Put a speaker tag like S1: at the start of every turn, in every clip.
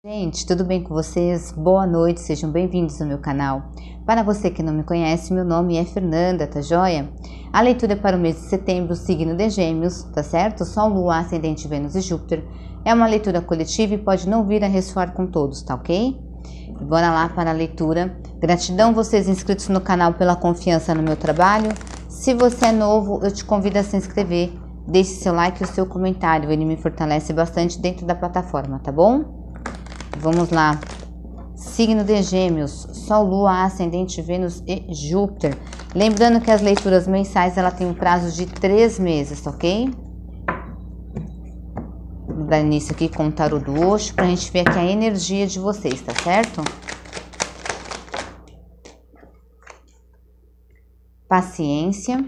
S1: Gente, tudo bem com vocês? Boa noite, sejam bem-vindos ao meu canal. Para você que não me conhece, meu nome é Fernanda, tá joia? A leitura é para o mês de setembro, signo de Gêmeos, tá certo? Sol, Lua, Ascendente, Vênus e Júpiter. É uma leitura coletiva e pode não vir a ressoar com todos, tá ok? Bora lá para a leitura. Gratidão vocês inscritos no canal pela confiança no meu trabalho. Se você é novo, eu te convido a se inscrever. Deixe seu like e o seu comentário, ele me fortalece bastante dentro da plataforma, tá bom? Vamos lá, signo de Gêmeos, Sol, Lua, Ascendente, Vênus e Júpiter. Lembrando que as leituras mensais ela tem um prazo de 3 meses, ok? Vamos dar início aqui com o tarô do Osho pra gente ver aqui a energia de vocês, tá certo? Paciência.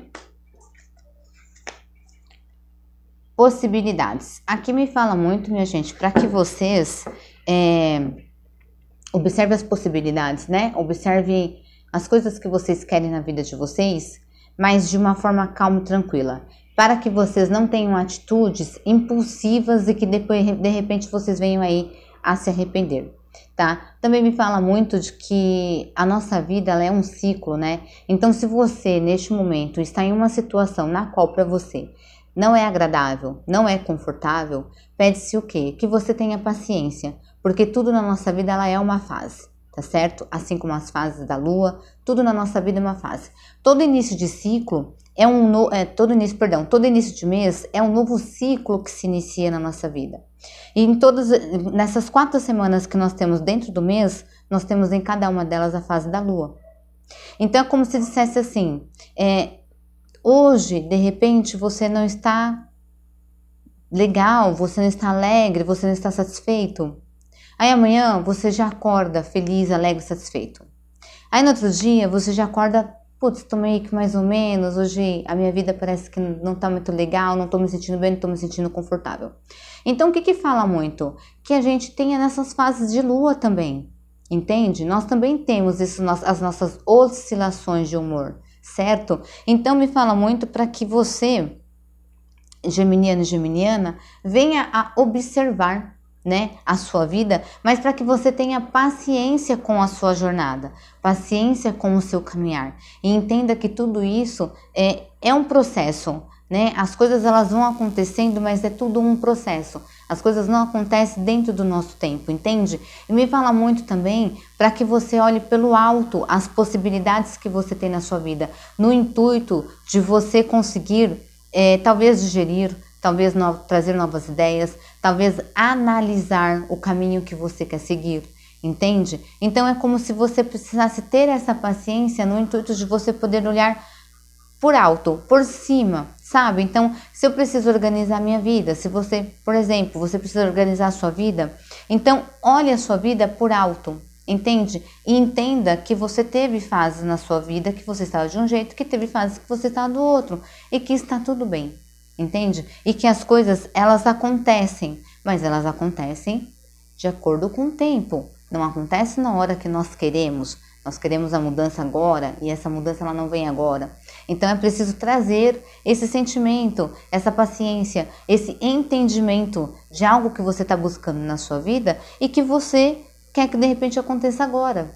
S1: Possibilidades. Aqui me fala muito, minha gente, para que vocês observem as possibilidades, né? Observem as coisas que vocês querem na vida de vocês, mas de uma forma calma e tranquila. Para que vocês não tenham atitudes impulsivas e que depois, de repente, vocês venham aí a se arrepender, tá? Também me fala muito de que a nossa vida ela é um ciclo, né? Então, se você, neste momento, está em uma situação na qual para você não é agradável, não é confortável, pede-se o quê? Que você tenha paciência, porque tudo na nossa vida ela é uma fase, tá certo? Assim como as fases da lua, tudo na nossa vida é uma fase. Todo início de ciclo todo início de mês é um novo ciclo que se inicia na nossa vida. E nessas 4 semanas que nós temos dentro do mês, nós temos em cada uma delas a fase da lua. Então é como se dissesse assim, hoje, de repente, você não está legal, você não está alegre, você não está satisfeito. Aí amanhã você já acorda feliz, alegre, satisfeito. Aí no outro dia você já acorda, putz, tô meio que mais ou menos, hoje a minha vida parece que não tá muito legal, não tô me sentindo bem, não tô me sentindo confortável. Então o que fala muito? Que a gente tenha nessas fases de lua também, entende? Nós também temos as nossas oscilações de humor, certo? Então me fala muito para que você, geminiano e geminiana, venha a observar, né, a sua vida, mas para que você tenha paciência com a sua jornada, paciência com o seu caminhar e entenda que tudo isso é um processo, né? As coisas elas vão acontecendo, mas é tudo um processo. As coisas não acontecem dentro do nosso tempo, entende? E me fala muito também para que você olhe pelo alto as possibilidades que você tem na sua vida, no intuito de você conseguir talvez digerir, talvez trazer novas ideias, talvez analisar o caminho que você quer seguir, entende? Então é como se você precisasse ter essa paciência no intuito de você poder olhar por alto, por cima, sabe? Então, se eu preciso organizar a minha vida, se você, por exemplo, você precisa organizar a sua vida, então olhe a sua vida por alto, entende? E entenda que você teve fases na sua vida que você estava de um jeito, que teve fases que você estava do outro e que está tudo bem, entende? E que as coisas, elas acontecem, mas elas acontecem de acordo com o tempo. Não acontece na hora que nós queremos. Nós queremos a mudança agora e essa mudança ela não vem agora. Então é preciso trazer esse sentimento, essa paciência, esse entendimento de algo que você está buscando na sua vida e que você quer que de repente aconteça agora,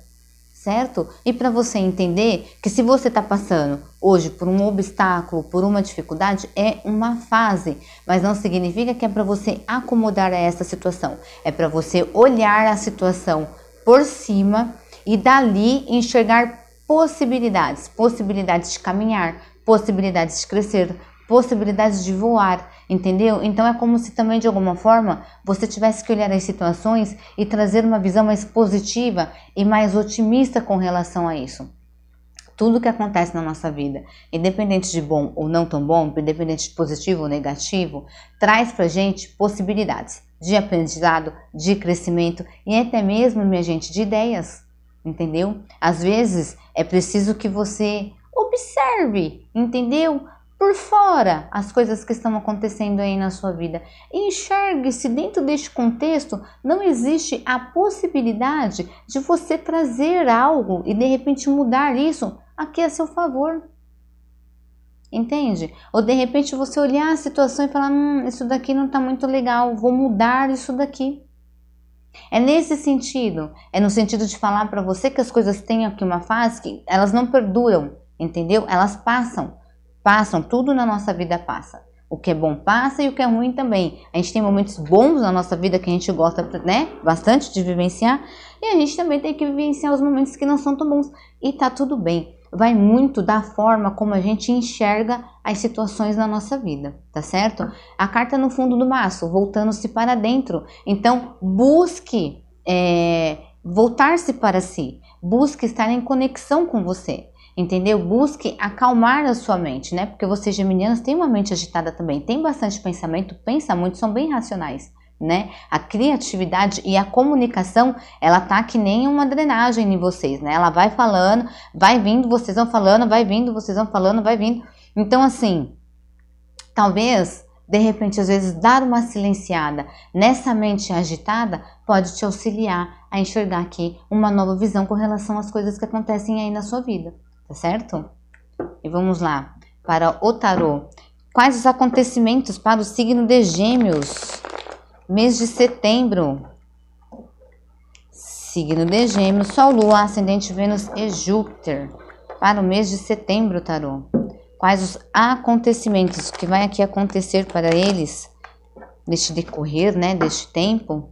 S1: certo? E para você entender que se você está passando hoje por um obstáculo, por uma dificuldade, é uma fase, mas não significa que é para você acomodar a essa situação. É para você olhar a situação por cima e dali enxergar possibilidades, possibilidades de caminhar, possibilidades de crescer, possibilidades de voar, entendeu? Então é como se também de alguma forma você tivesse que olhar as situações e trazer uma visão mais positiva e mais otimista com relação a isso. Tudo que acontece na nossa vida, independente de bom ou não tão bom, independente de positivo ou negativo, traz pra gente possibilidades de aprendizado, de crescimento e até mesmo, minha gente, de ideias, entendeu? Às vezes é preciso que você observe, entendeu? Por fora as coisas que estão acontecendo aí na sua vida. Enxergue-se dentro deste contexto, não existe a possibilidade de você trazer algo e de repente mudar isso aqui a seu favor. Entende? Ou de repente você olhar a situação e falar, isso daqui não está muito legal, vou mudar isso daqui. É nesse sentido, é no sentido de falar para você que as coisas têm aqui uma fase que elas não perduram, entendeu? Elas passam, tudo na nossa vida passa. O que é bom passa e o que é ruim também. A gente tem momentos bons na nossa vida que a gente gosta, né, bastante de vivenciar, e a gente também tem que vivenciar os momentos que não são tão bons, e tá tudo bem. Vai muito da forma como a gente enxerga as situações na nossa vida, tá certo? A carta no fundo do maço, voltando-se para dentro. Então, busque voltar-se para si, busque estar em conexão com você, entendeu? Busque acalmar a sua mente, né? Porque vocês geminianos têm uma mente agitada também, tem bastante pensamento, pensa muito, são bem racionais, né? A criatividade e a comunicação, ela tá que nem uma drenagem em vocês, né? Ela vai falando, vai vindo, vocês vão falando, vai vindo, vocês vão falando, vai vindo. Então, assim, talvez, de repente, às vezes, dar uma silenciada nessa mente agitada pode te auxiliar a enxergar aqui uma nova visão com relação às coisas que acontecem aí na sua vida, tá certo? E vamos lá, para o tarô. Quais os acontecimentos para o signo de Gêmeos? Mês de setembro. Signo de Gêmeos, Sol, Lua, Ascendente, Vênus e Júpiter. Para o mês de setembro, tarô. Quais os acontecimentos que vai aqui acontecer para eles neste decorrer, né, deste tempo?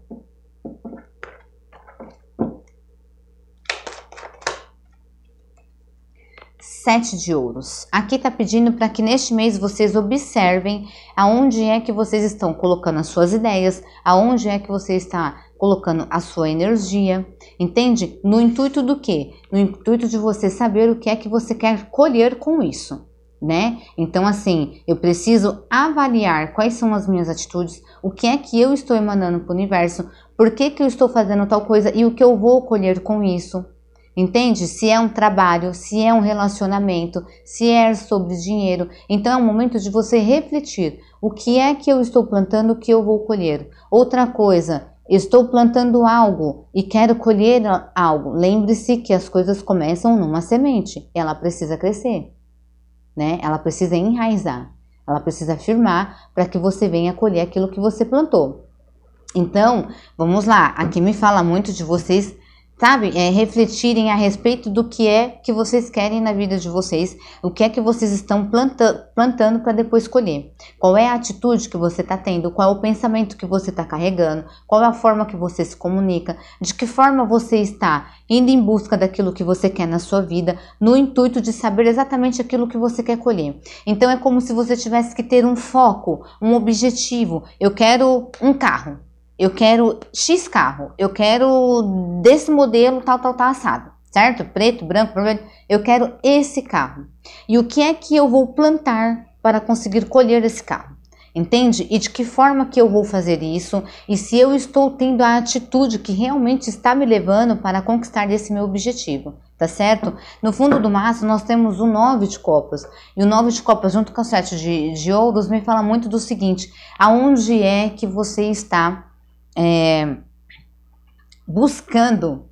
S1: Sete de ouros. Aqui tá pedindo para que neste mês vocês observem aonde é que vocês estão colocando as suas ideias, aonde é que você está colocando a sua energia, entende? No intuito do quê? No intuito de você saber o que é que você quer colher com isso, né? Então, assim, eu preciso avaliar quais são as minhas atitudes, o que é que eu estou emanando para o universo, por que que eu estou fazendo tal coisa e o que eu vou colher com isso. Entende? Se é um trabalho, se é um relacionamento, se é sobre dinheiro. Então é um momento de você refletir. O que é que eu estou plantando que eu vou colher? Outra coisa, estou plantando algo e quero colher algo. Lembre-se que as coisas começam numa semente. Ela precisa crescer, né? Ela precisa enraizar. Ela precisa firmar para que você venha colher aquilo que você plantou. Então, vamos lá. Aqui me fala muito de vocês, sabe, refletirem a respeito do que é que vocês querem na vida de vocês, o que é que vocês estão plantando para depois colher. Qual é a atitude que você está tendo, qual é o pensamento que você está carregando, qual é a forma que você se comunica, de que forma você está indo em busca daquilo que você quer na sua vida, no intuito de saber exatamente aquilo que você quer colher. Então é como se você tivesse que ter um foco, um objetivo. Eu quero um carro. Eu quero X carro, eu quero desse modelo tal assado, certo? Preto, branco, vermelho, eu quero esse carro. E o que é que eu vou plantar para conseguir colher esse carro? Entende? E de que forma que eu vou fazer isso? E se eu estou tendo a atitude que realmente está me levando para conquistar esse meu objetivo, tá certo? No fundo do maço nós temos o 9 de copas. E o 9 de copas junto com o 7 de ouros me fala muito do seguinte: aonde é que você está buscando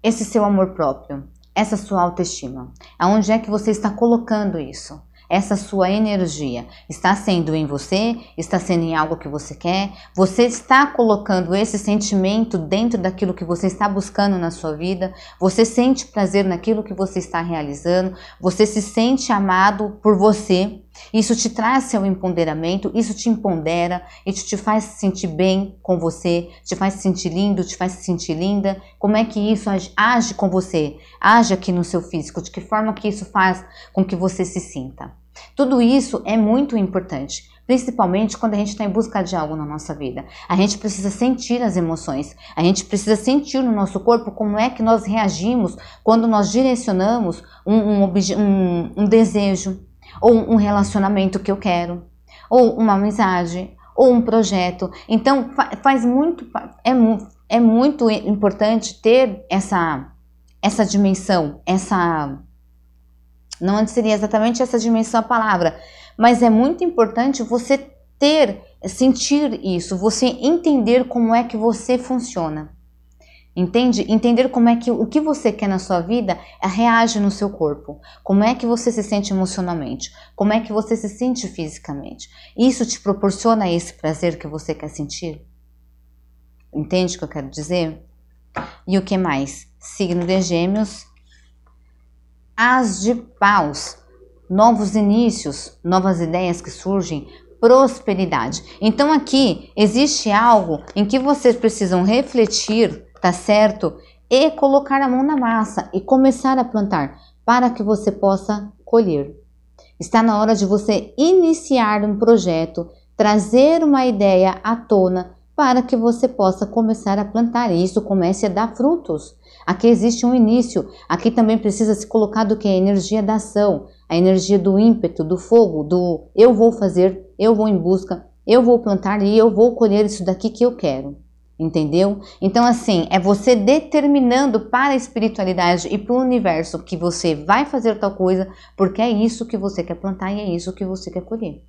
S1: esse seu amor próprio, essa sua autoestima? Aonde é que você está colocando isso? Essa sua energia está sendo em você? Está sendo em algo que você quer? Você está colocando esse sentimento dentro daquilo que você está buscando na sua vida? Você sente prazer naquilo que você está realizando? Você se sente amado por você? Isso te traz seu empoderamento, isso te empodera, isso te faz se sentir bem com você, te faz se sentir lindo, te faz se sentir linda. Como é que isso age com você? Age aqui no seu físico, de que forma que isso faz com que você se sinta? Tudo isso é muito importante, principalmente quando a gente está em busca de algo na nossa vida. A gente precisa sentir as emoções, a gente precisa sentir no nosso corpo como é que nós reagimos quando nós direcionamos um desejo, ou um relacionamento que eu quero, ou uma amizade, ou um projeto. Então é muito importante ter essa dimensão, não seria exatamente essa dimensão a palavra, mas é muito importante você sentir isso, você entender como é que você funciona. Entende? Entender como é que o que você quer na sua vida reage no seu corpo. Como é que você se sente emocionalmente? Como é que você se sente fisicamente? Isso te proporciona esse prazer que você quer sentir? Entende o que eu quero dizer? E o que mais? Signo de Gêmeos, As de Paus, novos inícios, novas ideias que surgem, prosperidade. Então aqui existe algo em que vocês precisam refletir, tá certo? E colocar a mão na massa e começar a plantar para que você possa colher. Está na hora de você iniciar um projeto, trazer uma ideia à tona para que você possa começar a plantar e isso comece a dar frutos. Aqui existe um início, aqui também precisa se colocar do que? A energia da ação, a energia do ímpeto, do fogo, do eu vou fazer, eu vou em busca, eu vou plantar e eu vou colher isso daqui que eu quero. Entendeu? Então assim, é você determinando para a espiritualidade e para o universo que você vai fazer tal coisa, porque é isso que você quer plantar e é isso que você quer colher.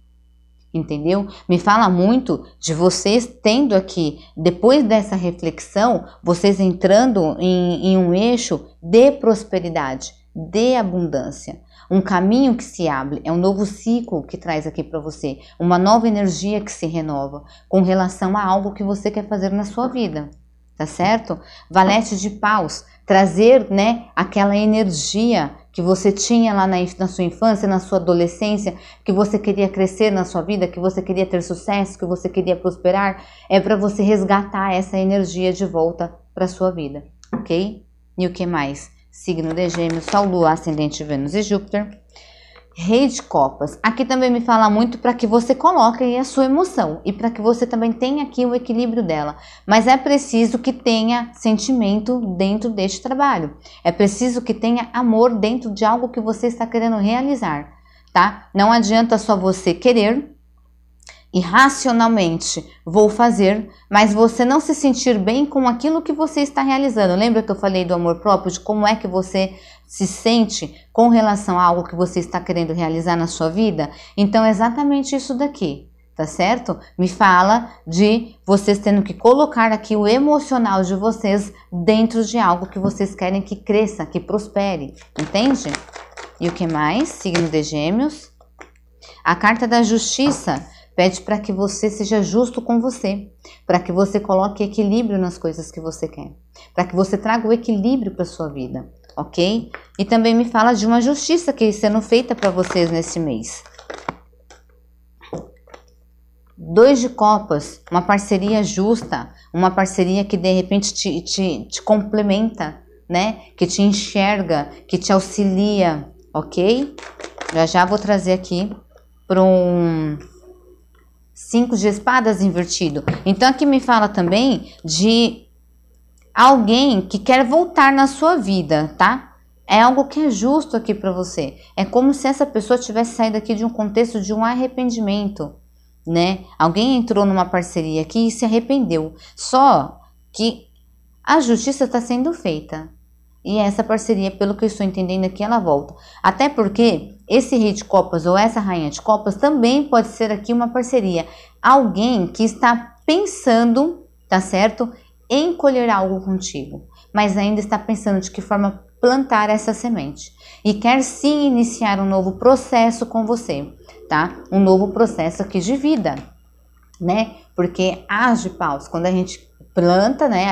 S1: Entendeu? Me fala muito de vocês tendo aqui, depois dessa reflexão, vocês entrando em um eixo de prosperidade, de abundância. Um caminho que se abre, é um novo ciclo que traz aqui para você, uma nova energia que se renova com relação a algo que você quer fazer na sua vida, tá certo? Valete de Paus, trazer, né, aquela energia que você tinha lá na sua infância, na sua adolescência, que você queria crescer na sua vida, que você queria ter sucesso, que você queria prosperar, é para você resgatar essa energia de volta para sua vida, ok? E o que mais? Signo de Gêmeos, Sol, Lua, Ascendente, Vênus e Júpiter. Rei de Copas. Aqui também me fala muito para que você coloque aí a sua emoção e para que você também tenha aqui o equilíbrio dela. Mas é preciso que tenha sentimento dentro deste trabalho. É preciso que tenha amor dentro de algo que você está querendo realizar, tá? Não adianta só você querer e racionalmente vou fazer, mas você não se sentir bem com aquilo que você está realizando. Lembra que eu falei do amor próprio, de como é que você se sente com relação a algo que você está querendo realizar na sua vida? Então é exatamente isso daqui, tá certo? Me fala de vocês tendo que colocar aqui o emocional de vocês dentro de algo que vocês querem que cresça, que prospere, entende? E o que mais? Signo de Gêmeos. A carta da Justiça pede para que você seja justo com você, para que você coloque equilíbrio nas coisas que você quer, para que você traga o equilíbrio para sua vida, ok? E também me fala de uma justiça que está sendo feita para vocês nesse mês. 2 de Copas, uma parceria justa, uma parceria que de repente te complementa, né? Que te enxerga, que te auxilia, ok? Já vou trazer aqui para um 5 de espadas invertido. Então aqui me fala também de alguém que quer voltar na sua vida, tá? É algo que é justo aqui para você. É como se essa pessoa tivesse saído aqui de um contexto de um arrependimento, né? Alguém entrou numa parceria aqui e se arrependeu. Só que a justiça está sendo feita. E essa parceria, pelo que eu estou entendendo aqui, ela volta. Até porque esse Rei de Copas ou essa Rainha de Copas também pode ser aqui uma parceria. Alguém que está pensando, tá certo, em colher algo contigo, mas ainda está pensando de que forma plantar essa semente. E quer sim iniciar um novo processo com você, tá? Um novo processo aqui de vida, né? Porque as de Paus, quando a gente planta, né,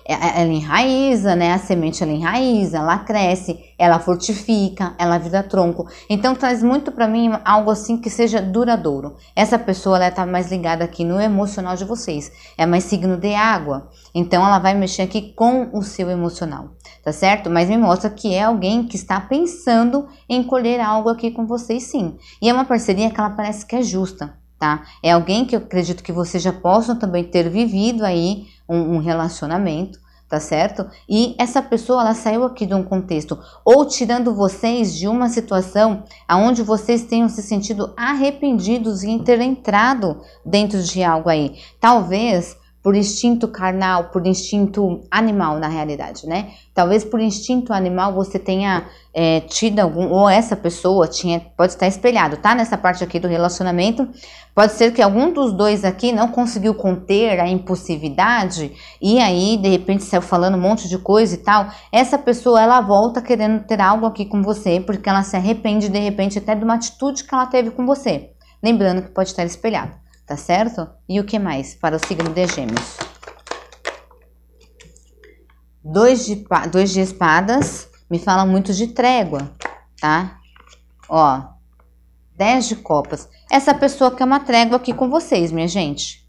S1: ela enraiza, né? A semente ela enraiza, ela cresce, ela fortifica, ela vira tronco. Então traz muito para mim algo assim que seja duradouro. Essa pessoa ela tá mais ligada aqui no emocional de vocês. É mais signo de água. Então ela vai mexer aqui com o seu emocional, tá certo? Mas me mostra que é alguém que está pensando em colher algo aqui com vocês, sim. E é uma parceria que ela parece que é justa, tá? É alguém que eu acredito que vocês já possam também ter vivido aí um relacionamento, tá certo? E essa pessoa, ela saiu aqui de um contexto, ou tirando vocês de uma situação onde vocês tenham se sentido arrependidos em ter entrado dentro de algo aí. Talvez por instinto carnal, por instinto animal na realidade, né? Talvez por instinto animal você tenha tido algum, ou essa pessoa pode estar espelhado, tá? Nessa parte aqui do relacionamento, pode ser que algum dos dois aqui não conseguiu conter a impulsividade e aí de repente saiu falando um monte de coisa e tal. Essa pessoa ela volta querendo ter algo aqui com você porque ela se arrepende de repente até de uma atitude que ela teve com você. Lembrando que pode estar espelhado. Tá certo? E o que mais para o signo de Gêmeos? Dois de espadas me fala muito de trégua, tá? Ó, 10 de copas. Essa pessoa quer uma trégua aqui com vocês, minha gente.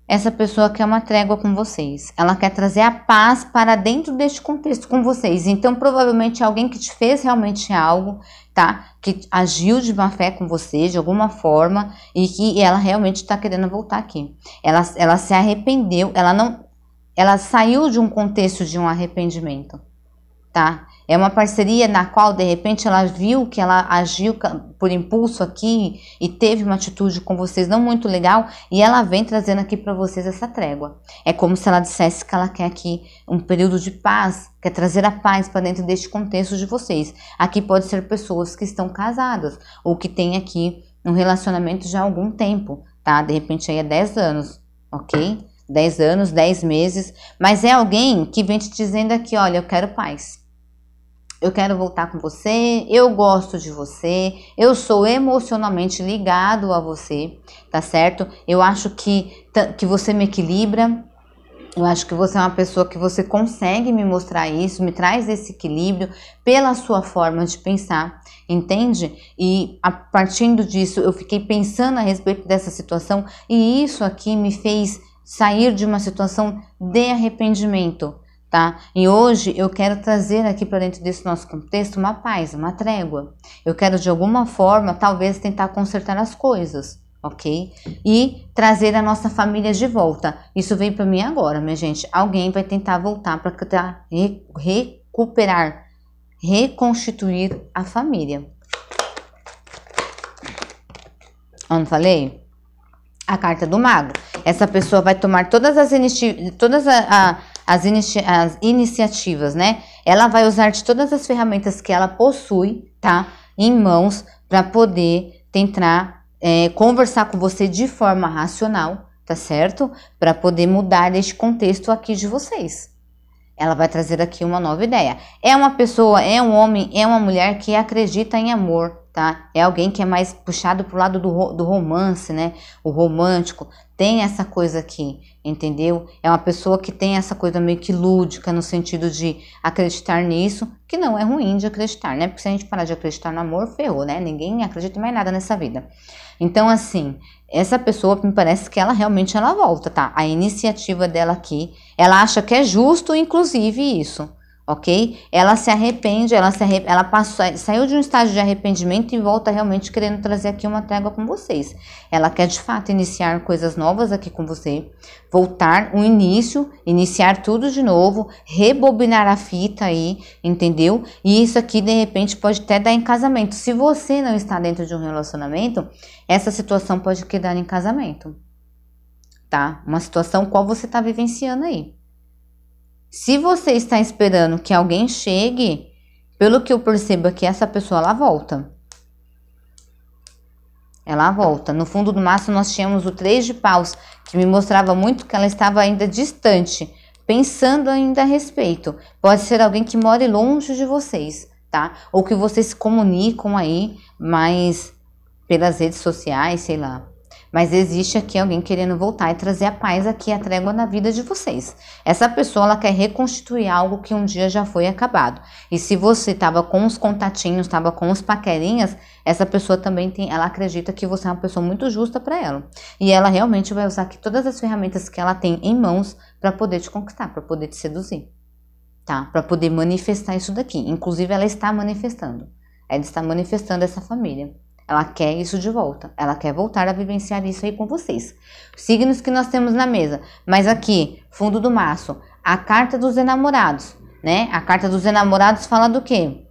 S1: Essa pessoa quer uma trégua com vocês. Ela quer trazer a paz para dentro deste contexto com vocês. Então, provavelmente, alguém que te fez realmente algo, tá? Que agiu de má fé com você, de alguma forma, e que ela realmente está querendo voltar aqui. Ela se arrependeu, ela saiu de um contexto de um arrependimento, tá? É uma parceria na qual, de repente, ela viu que ela agiu por impulso aqui e teve uma atitude com vocês não muito legal e ela vem trazendo aqui para vocês essa trégua. É como se ela dissesse que ela quer aqui um período de paz, quer trazer a paz para dentro deste contexto de vocês. Aqui pode ser pessoas que estão casadas ou que têm aqui um relacionamento já há algum tempo, tá? De repente aí é 10 anos, ok? 10 anos, 10 meses, mas é alguém que vem te dizendo aqui, olha, eu quero paz. Eu quero voltar com você, eu gosto de você, eu sou emocionalmente ligado a você, tá certo? Eu acho que você me equilibra, eu acho que você é uma pessoa que você consegue me mostrar isso, me traz esse equilíbrio pela sua forma de pensar, entende? E a partir disso eu fiquei pensando a respeito dessa situação e isso aqui me fez sair de uma situação de arrependimento. Tá? E hoje eu quero trazer aqui para dentro desse nosso contexto uma paz, uma trégua. Eu quero de alguma forma, talvez tentar consertar as coisas, ok? E trazer a nossa família de volta. Isso veio para mim agora, minha gente. Alguém vai tentar voltar para recuperar, reconstituir a família. Eu não falei? A carta do mago. Essa pessoa vai tomar todas as iniciativas, né? Ela vai usar de todas as ferramentas que ela possui, tá? Em mãos, para poder tentar conversar com você de forma racional, tá certo? Para poder mudar este contexto aqui de vocês. Ela vai trazer aqui uma nova ideia. É uma pessoa, é um homem, é uma mulher que acredita em amor, tá? É alguém que é mais puxado pro lado do romance, né? O romântico. Tem essa coisa aqui, entendeu? É uma pessoa que tem essa coisa meio que lúdica, no sentido de acreditar nisso, que não é ruim de acreditar, né? Porque se a gente parar de acreditar no amor, ferrou, né? Ninguém acredita em mais nada nessa vida. Então, assim, essa pessoa, me parece que ela realmente volta, tá? A iniciativa dela aqui, ela acha que é justo, inclusive, isso. Ok? Ela se arrepende, ela saiu de um estágio de arrependimento e volta realmente querendo trazer aqui uma trégua com vocês. Ela quer de fato iniciar coisas novas aqui com você, voltar um início, iniciar tudo de novo, rebobinar a fita aí, entendeu? E isso aqui de repente pode até dar em casamento. Se você não está dentro de um relacionamento, essa situação pode quedar em casamento, tá? Uma situação qual você está vivenciando aí. Se você está esperando que alguém chegue, pelo que eu percebo aqui, essa pessoa, ela volta. Ela volta. No fundo do maço nós tínhamos o 3 de paus, que me mostrava muito que ela estava ainda distante, pensando ainda a respeito. Pode ser alguém que mora longe de vocês, tá? Ou que vocês se comunicam aí, mas pelas redes sociais, sei lá. Mas existe aqui alguém querendo voltar e trazer a paz aqui, a trégua na vida de vocês. Essa pessoa, ela quer reconstituir algo que um dia já foi acabado. E se você estava com os contatinhos, estava com os paquerinhas, essa pessoa também ela acredita que você é uma pessoa muito justa para ela. E ela realmente vai usar aqui todas as ferramentas que ela tem em mãos para poder te conquistar, para poder te seduzir, tá? Para poder manifestar isso daqui. Inclusive, ela está manifestando. Ela está manifestando essa família. Ela quer isso de volta. Ela quer voltar a vivenciar isso aí com vocês. Signos que nós temos na mesa. Mas aqui, fundo do maço, a carta dos enamorados, né? A carta dos enamorados fala do quê?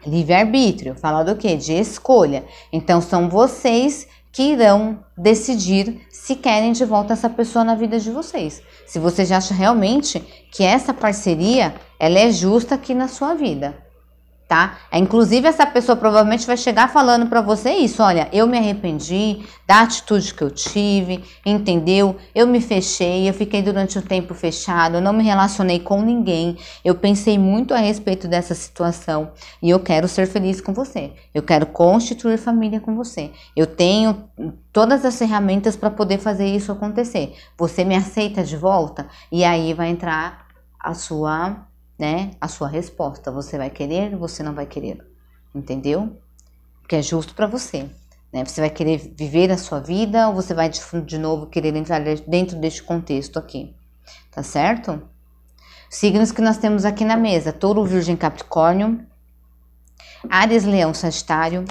S1: Livre-arbítrio. Fala do quê? De escolha. Então, são vocês que irão decidir se querem de volta essa pessoa na vida de vocês. Se vocês acham realmente que essa parceria, ela é justa aqui na sua vida. Tá? Inclusive, essa pessoa provavelmente vai chegar falando para você isso, olha, eu me arrependi da atitude que eu tive, entendeu? Eu me fechei, eu fiquei durante um tempo fechado, eu não me relacionei com ninguém, eu pensei muito a respeito dessa situação e eu quero ser feliz com você, eu quero constituir família com você, eu tenho todas as ferramentas para poder fazer isso acontecer, você me aceita de volta? E aí vai entrar a sua, né, a sua resposta. Você vai querer, você não vai querer, entendeu? Porque é justo para você, né? Você vai querer viver a sua vida ou você vai de novo querer entrar dentro deste contexto aqui, tá certo? Signos que nós temos aqui na mesa: Touro, Virgem, Capricórnio, Áries, Leão, Sagitário,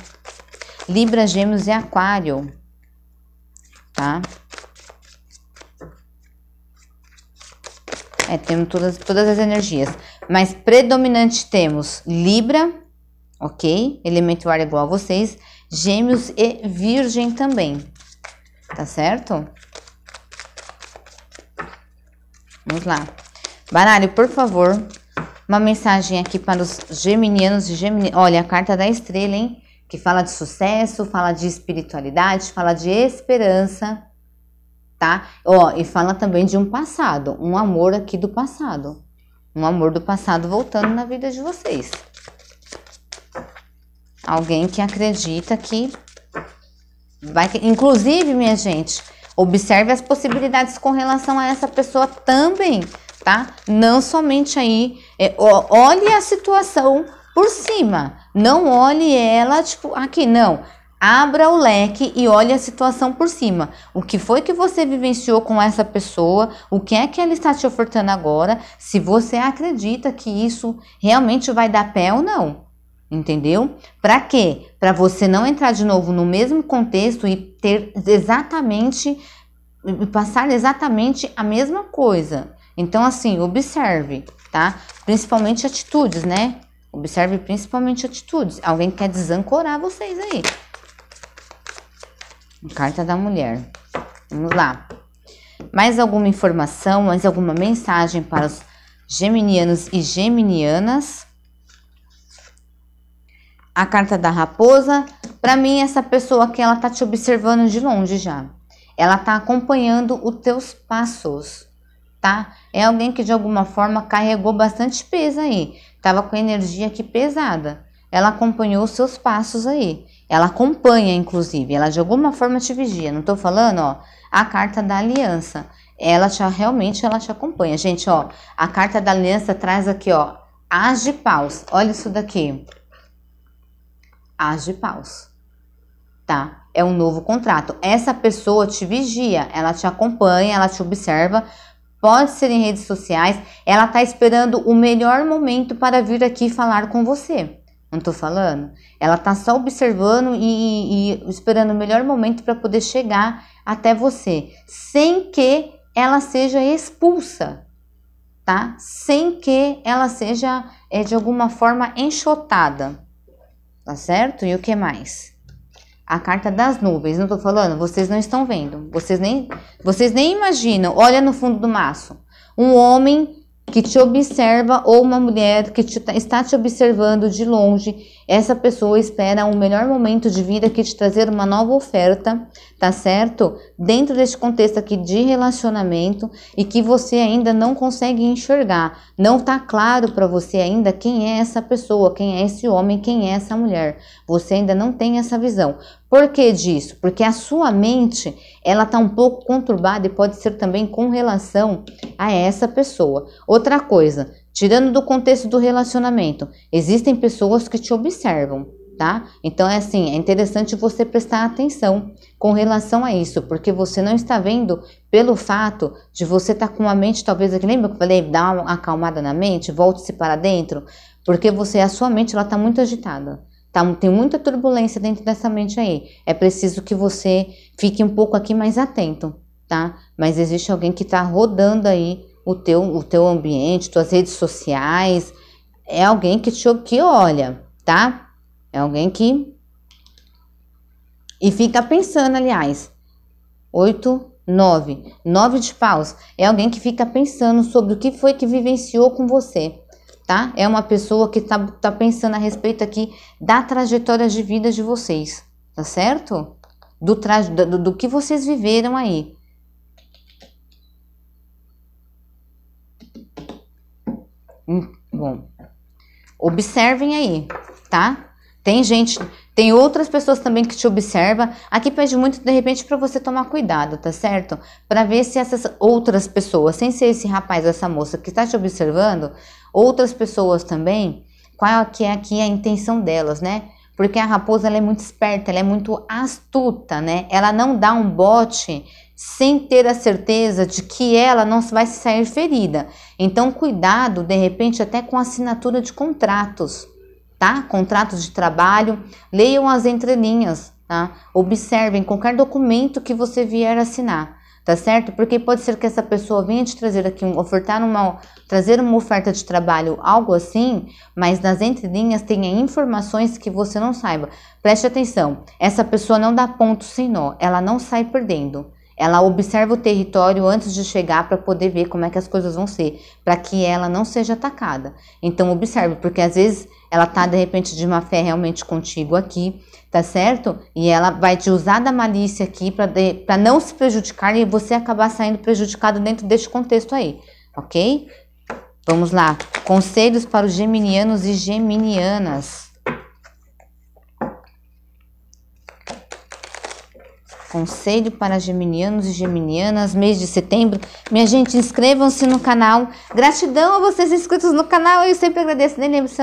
S1: Libra, Gêmeos e Aquário, tá? Temos todas as energias, mas predominante temos Libra, ok? Elemento ar igual a vocês, Gêmeos e Virgem também, tá certo? Vamos lá. Baralho, por favor, uma mensagem aqui para os geminianos e geminianas. Olha, a carta da estrela, hein? Que fala de sucesso, fala de espiritualidade, fala de esperança, tá? Ó, e fala também de um passado, um amor aqui do passado. Um amor do passado voltando na vida de vocês. Alguém que acredita que vai... Inclusive, minha gente, observe as possibilidades com relação a essa pessoa também, tá? Não somente aí, olhe a situação por cima, não olhe ela, tipo, aqui, não. Abra o leque e olhe a situação por cima. O que foi que você vivenciou com essa pessoa? O que é que ela está te ofertando agora? Se você acredita que isso realmente vai dar pé ou não. Entendeu? Para quê? Para você não entrar de novo no mesmo contexto e ter exatamente, passar exatamente a mesma coisa. Então, assim, observe, tá? Principalmente atitudes, né? Observe principalmente atitudes. Alguém quer desancorar vocês aí. Carta da mulher. Vamos lá. Mais alguma informação, mais alguma mensagem para os geminianos e geminianas? A carta da raposa. Para mim, essa pessoa aqui, ela tá te observando de longe já. Ela tá acompanhando os teus passos, tá? É alguém que de alguma forma carregou bastante peso aí. Tava com energia aqui pesada. Ela acompanhou os seus passos aí. Ela acompanha, inclusive. Ela de alguma forma te vigia. Não tô falando, ó. A carta da aliança. Realmente ela te acompanha. Gente, ó. A carta da aliança traz aqui, ó. As de paus. Olha isso daqui. As de paus. Tá? É um novo contrato. Essa pessoa te vigia. Ela te acompanha, ela te observa. Pode ser em redes sociais. Ela tá esperando o melhor momento para vir aqui falar com você. Não tô falando? Ela tá só observando e esperando o melhor momento para poder chegar até você, sem que ela seja expulsa, tá? Sem que ela seja de alguma forma enxotada, tá certo? E o que mais? A carta das nuvens, não tô falando? Vocês não estão vendo, vocês nem imaginam. Olha no fundo do maço, um homem que te observa ou uma mulher que está te observando de longe. Essa pessoa espera um melhor momento de vida aqui te trazer uma nova oferta, tá certo? Dentro desse contexto aqui de relacionamento e que você ainda não consegue enxergar. Não tá claro para você ainda quem é essa pessoa, quem é esse homem, quem é essa mulher. Você ainda não tem essa visão. Por que disso? Porque a sua mente, ela tá um pouco conturbada e pode ser também com relação a essa pessoa. Outra coisa, tirando do contexto do relacionamento, existem pessoas que te observam, tá? Então é assim, é interessante você prestar atenção com relação a isso, porque você não está vendo pelo fato de você estar com a mente, talvez, lembra que eu falei, dá uma acalmada na mente, volte-se para dentro, porque a sua mente, ela tá muito agitada. Tá, tem muita turbulência dentro dessa mente aí. É preciso que você fique um pouco aqui mais atento, tá? Mas existe alguém que tá rodando aí o teu ambiente, tuas redes sociais. É alguém que olha, tá? É alguém que... E fica pensando, aliás. 8, 9. 9 de paus. É alguém que fica pensando sobre o que foi que vivenciou com você. Tá? É uma pessoa que tá pensando a respeito aqui da trajetória de vida de vocês, tá certo? Do que vocês viveram aí. Bom, observem aí, tá? Tem gente, tem outras pessoas também que te observam. Aqui pede muito, de repente, para você tomar cuidado, tá certo? Para ver se essas outras pessoas, sem ser esse rapaz ou essa moça que está te observando, outras pessoas também, qual que é aqui a intenção delas, né? Porque a raposa, ela é muito esperta, ela é muito astuta, né? Ela não dá um bote sem ter a certeza de que ela não vai sair ferida. Então, cuidado, de repente, até com a assinatura de contratos, tá? Contratos de trabalho, leiam as entrelinhas, tá? Observem qualquer documento que você vier assinar, tá certo? Porque pode ser que essa pessoa venha te trazer aqui, trazer uma oferta de trabalho, algo assim, mas nas entrelinhas tenha informações que você não saiba. Preste atenção, essa pessoa não dá ponto sem nó, ela não sai perdendo. Ela observa o território antes de chegar para poder ver como é que as coisas vão ser, para que ela não seja atacada. Então observe, porque às vezes ela tá de repente de má fé realmente contigo aqui, tá certo? E ela vai te usar da malícia aqui para não se prejudicar e você acabar saindo prejudicado dentro deste contexto aí, ok? Vamos lá, conselhos para os geminianos e geminianas. Conselho para geminianos e geminianas, mês de setembro. Minha gente, inscrevam-se no canal. Gratidão a vocês inscritos no canal. Eu sempre agradeço. Nem lembro se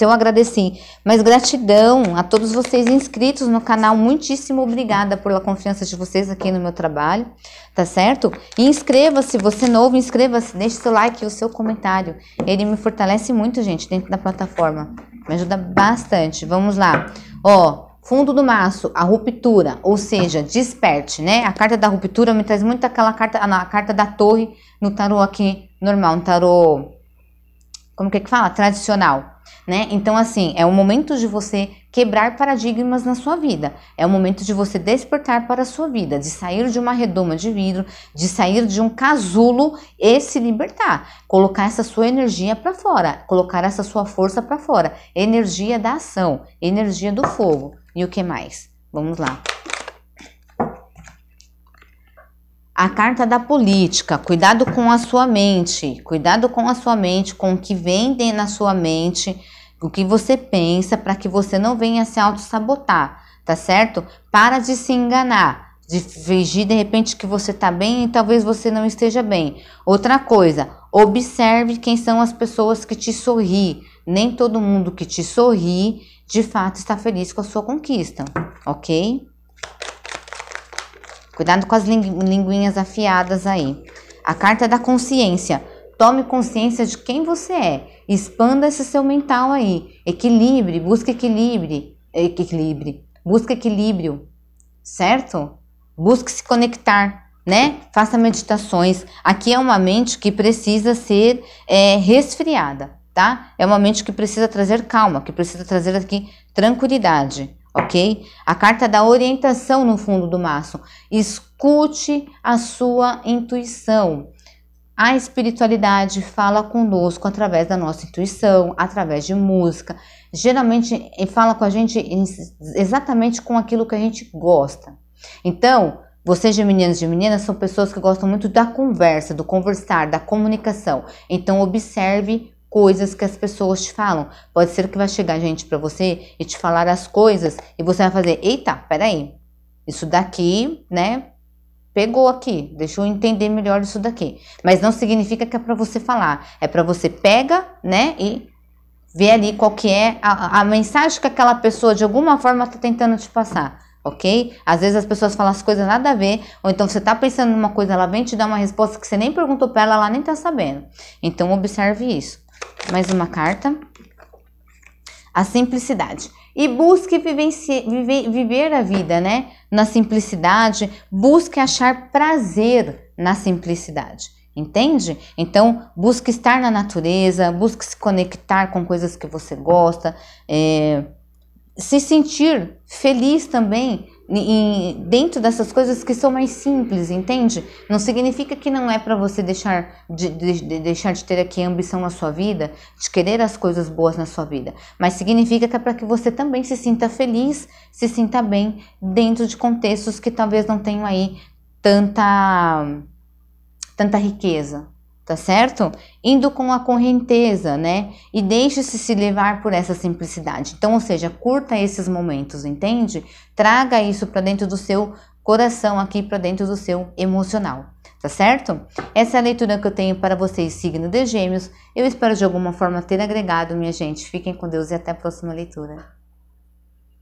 S1: eu agradeci. Mas gratidão a todos vocês inscritos no canal. Muitíssimo obrigada pela confiança de vocês aqui no meu trabalho. Tá certo? E inscreva-se, você novo, inscreva-se. Deixe seu like e o seu comentário. Ele me fortalece muito, gente, dentro da plataforma. Me ajuda bastante. Vamos lá. Ó. Fundo do maço, a ruptura, ou seja, desperte, né? A carta da ruptura me traz muito aquela carta, a carta da torre no tarô aqui normal, no tarô, como que fala? Tradicional, né? Então, assim, é o momento de você quebrar paradigmas na sua vida. É o momento de você despertar para a sua vida, de sair de uma redoma de vidro, de sair de um casulo e se libertar. Colocar essa sua energia para fora, colocar essa sua força para fora. Energia da ação, energia do fogo. E o que mais? Vamos lá. A carta da política, cuidado com a sua mente, cuidado com a sua mente, com o que vem na sua mente, o que você pensa, para que você não venha se auto-sabotar, tá certo? Para de se enganar, de fingir de repente que você tá bem e talvez você não esteja bem. Outra coisa, observe quem são as pessoas que te sorriem. Nem todo mundo que te sorri, de fato, está feliz com a sua conquista, ok? Cuidado com as linguinhas afiadas aí. A carta da consciência. Tome consciência de quem você é. Expanda esse seu mental aí. Equilibre, busque equilíbrio. Busque equilíbrio, certo? Busque se conectar, né? Faça meditações. Aqui é uma mente que precisa ser resfriada, tá? É uma mente que precisa trazer calma, que precisa trazer aqui tranquilidade. Ok? A carta da orientação no fundo do maço. Escute a sua intuição. A espiritualidade fala conosco através da nossa intuição, através de música. Geralmente fala com a gente exatamente com aquilo que a gente gosta. Então, vocês geminianos e geminianas são pessoas que gostam muito da conversa, do conversar, da comunicação. Então, observe coisas que as pessoas te falam. Pode ser que vai chegar gente para você e te falar as coisas e você vai fazer, eita, peraí, isso daqui, né, pegou aqui, deixa eu entender melhor isso daqui. Mas não significa que é para você falar, é para você pega, né, e ver ali qual que é a mensagem que aquela pessoa de alguma forma está tentando te passar. Ok? Às vezes as pessoas falam as coisas nada a ver, ou então você tá pensando numa coisa, ela vem te dar uma resposta que você nem perguntou para ela, ela nem tá sabendo. Então observe isso. Mais uma carta. A simplicidade. E busque viver a vida, né? Na simplicidade. Busque achar prazer na simplicidade. Entende? Então, busque estar na natureza. Busque se conectar com coisas que você gosta. Se sentir feliz também dentro dessas coisas que são mais simples, entende? Não significa que não é para você deixar de ter aqui a ambição na sua vida, de querer as coisas boas na sua vida, mas significa que é para que você também se sinta feliz, se sinta bem dentro de contextos que talvez não tenham aí tanta riqueza, tá certo? Indo com a correnteza, né? E deixe-se se levar por essa simplicidade. Então, ou seja, curta esses momentos, entende? Traga isso para dentro do seu coração, aqui para dentro do seu emocional, tá certo? Essa é a leitura que eu tenho para vocês, signo de Gêmeos. Eu espero de alguma forma ter agregado, minha gente. Fiquem com Deus e até a próxima leitura.